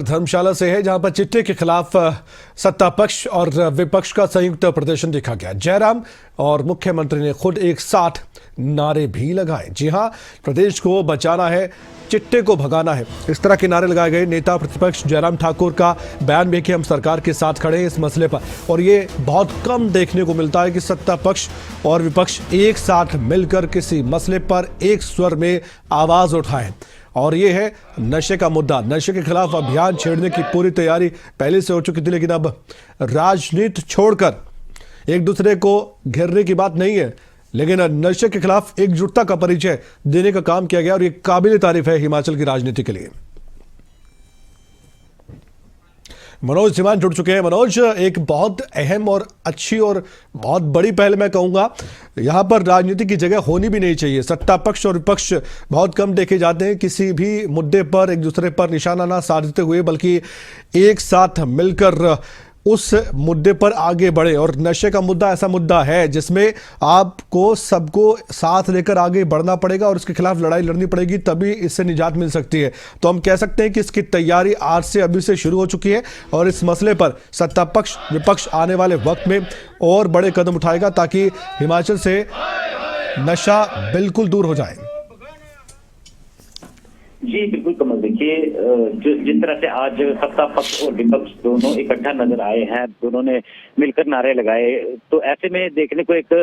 धर्मशाला से है, जहां पर चिट्टे के खिलाफ सत्ता पक्ष और विपक्ष का संयुक्त प्रदर्शन देखा गया। जयराम और मुख्यमंत्री ने खुद एक साथ नारे भी लगाए। जी हां, प्रदेश को बचाना है, चिट्टे को भगाना है, इस तरह के नारे लगाए गए। नेता प्रतिपक्ष जयराम ठाकुर का बयान भी कि हम सरकार के साथ खड़े हैं इस मसले पर, और ये बहुत कम देखने को मिलता है कि सत्ता पक्ष और विपक्ष एक साथ मिलकर किसी मसले पर एक स्वर में आवाज उठाएं। और ये है नशे का मुद्दा। नशे के खिलाफ अभियान छेड़ने की पूरी तैयारी पहले से हो चुकी थी, लेकिन अब राजनीति छोड़कर एक दूसरे को घेरने की बात नहीं है, लेकिन नशे के खिलाफ एकजुटता का परिचय देने का काम किया गया, और ये काबिल तारीफ है हिमाचल की राजनीति के लिए। मनोज सिमान जुड़ चुके हैं। मनोज, एक बहुत अहम और अच्छी और बहुत बड़ी पहल मैं कहूंगा, यहां पर राजनीति की जगह होनी भी नहीं चाहिए। सत्ता पक्ष और विपक्ष बहुत कम देखे जाते हैं किसी भी मुद्दे पर एक दूसरे पर निशाना ना साधते हुए, बल्कि एक साथ मिलकर उस मुद्दे पर आगे बढ़े। और नशे का मुद्दा ऐसा मुद्दा है जिसमें आपको सबको साथ लेकर आगे बढ़ना पड़ेगा और इसके खिलाफ लड़ाई लड़नी पड़ेगी, तभी इससे निजात मिल सकती है। तो हम कह सकते हैं कि इसकी तैयारी आज से अभी से शुरू हो चुकी है, और इस मसले पर सत्ता पक्ष विपक्ष आने वाले वक्त में और बड़े कदम उठाएगा ताकि हिमाचल से नशा बिल्कुल दूर हो जाए। जी बिल्कुल कमल, देखिए जिस तरह से आज सत्ता पक्ष और विपक्ष दोनों इकट्ठा नजर आए हैं, दोनों ने मिलकर नारे लगाए, तो ऐसे में देखने को एक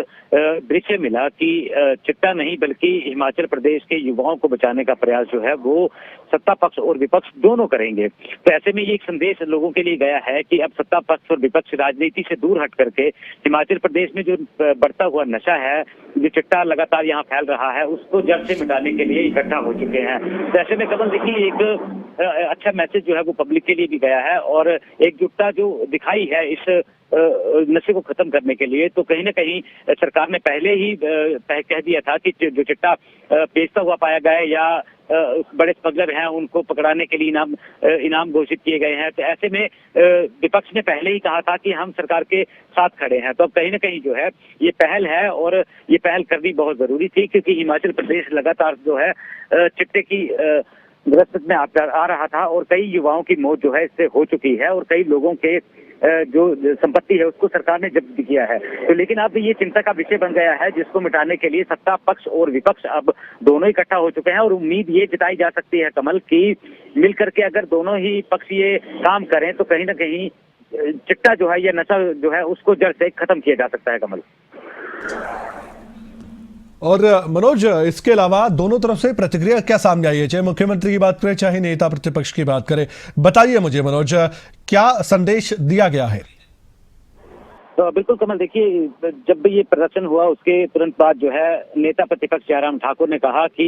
दृश्य मिला कि चिट्टा नहीं बल्कि हिमाचल प्रदेश के युवाओं को बचाने का प्रयास जो है वो सत्ता पक्ष और विपक्ष दोनों करेंगे। तो ऐसे में ये एक संदेश लोगों के लिए गया है कि अब सत्ता पक्ष और विपक्ष राजनीति से दूर हट करके हिमाचल प्रदेश में जो बढ़ता हुआ नशा है, जो चिट्टा लगातार यहाँ फैल रहा है, उसको जड़ से मिटाने के लिए इकट्ठा हो चुके हैं। तो ऐसे में कमल देखिए एक अच्छा मैसेज जो है वो पब्लिक के लिए भी गया है, और एकजुटता जो दिखाई है इस नशे को खत्म करने के लिए। तो कहीं ना कहीं सरकार ने पहले ही कह दिया था कि जो चिट्टा बेचता हुआ पाया गया या बड़े स्मगलर हैं उनको पकड़ाने के लिए इनाम घोषित किए गए हैं। तो ऐसे में विपक्ष ने पहले ही कहा था कि हम सरकार के साथ खड़े हैं। तो अब कहीं ना कहीं जो है ये पहल है, और ये पहल करनी बहुत जरूरी थी, क्योंकि हिमाचल प्रदेश लगातार जो है चिट्टे की ग्रस्त में आ रहा था, और कई युवाओं की मौत जो है इससे हो चुकी है, और कई लोगों के जो संपत्ति है उसको सरकार ने जब्त किया है। तो लेकिन अब ये चिंता का विषय बन गया है, जिसको मिटाने के लिए सत्ता पक्ष और विपक्ष अब दोनों इकट्ठा हो चुके हैं। और उम्मीद ये जताई जा सकती है कमल कि मिलकर के अगर दोनों ही पक्ष ये काम करें तो कहीं ना कहीं चिट्टा जो है या नशा जो है उसको जड़ से खत्म किया जा सकता है कमल। और मनोज, इसके अलावा दोनों तरफ से प्रतिक्रिया क्या सामने आई है, चाहे मुख्यमंत्री की बात करें चाहे नेता प्रतिपक्ष की बात करें? बताइए मुझे मनोज, क्या संदेश दिया गया है? तो बिल्कुल कमल, देखिए जब ये प्रदर्शन हुआ उसके तुरंत बाद जो है नेता प्रतिपक्ष जयराम ठाकुर ने कहा कि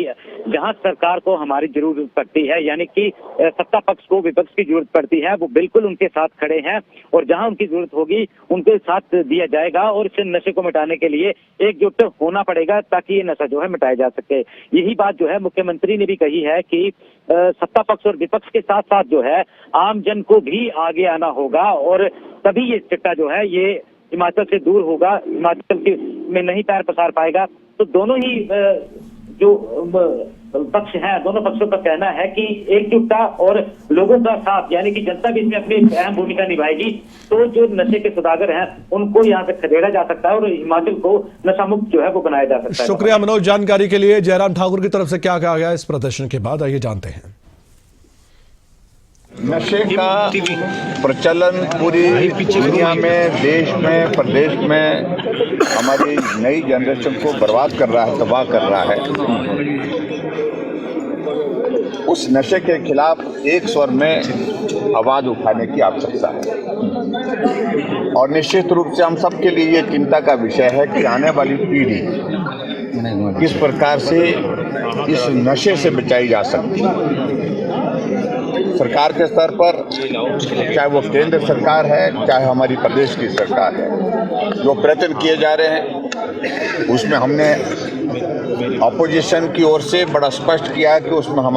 जहां सरकार को हमारी जरूरत पड़ती है, यानी कि सत्ता पक्ष को विपक्ष की जरूरत पड़ती है, वो बिल्कुल उनके साथ खड़े हैं, और जहां उनकी जरूरत होगी उनके साथ दिया जाएगा, और इस नशे को मिटाने के लिए एकजुट होना पड़ेगा ताकि ये नशा जो है मिटाया जा सके। यही बात जो है मुख्यमंत्री ने भी कही है कि सत्ता पक्ष और विपक्ष के साथ साथ जो है आम जन को भी आगे आना होगा, और तभी ये चिट्टा जो है ये हिमाचल से दूर होगा, हिमाचल के में नहीं पैर पसार पाएगा। तो दोनों ही जो पक्ष हैं, दोनों पक्षों का कहना है कि एकजुटता और लोगों का साथ, यानी कि जनता भी इसमें अपनी अहम भूमिका निभाएगी, तो जो नशे के सौदागर हैं उनको यहाँ से खदेड़ा जा सकता है और हिमाचल को नशा मुक्त जो है वो बनाया जा सकता है। शुक्रिया मनोज जानकारी के लिए। जयराम ठाकुर की तरफ से क्या कहा गया इस प्रदर्शन के बाद, आइए जानते हैं। नशे का प्रचलन पूरी दुनिया में, देश में, प्रदेश में हमारी नई जनरेशन को बर्बाद कर रहा है, तबाह कर रहा है। उस नशे के खिलाफ एक स्वर में आवाज उठाने की आवश्यकता है, और निश्चित रूप से हम सबके लिए ये चिंता का विषय है कि आने वाली पीढ़ी किस प्रकार से इस नशे से बचाई जा सकती है। सरकार के स्तर पर, चाहे वो केंद्र सरकार है चाहे हमारी प्रदेश की सरकार है, जो प्रयत्न किए जा रहे हैं उसमें हमने अपोजिशन की ओर से बड़ा स्पष्ट किया है कि उसमें हमारा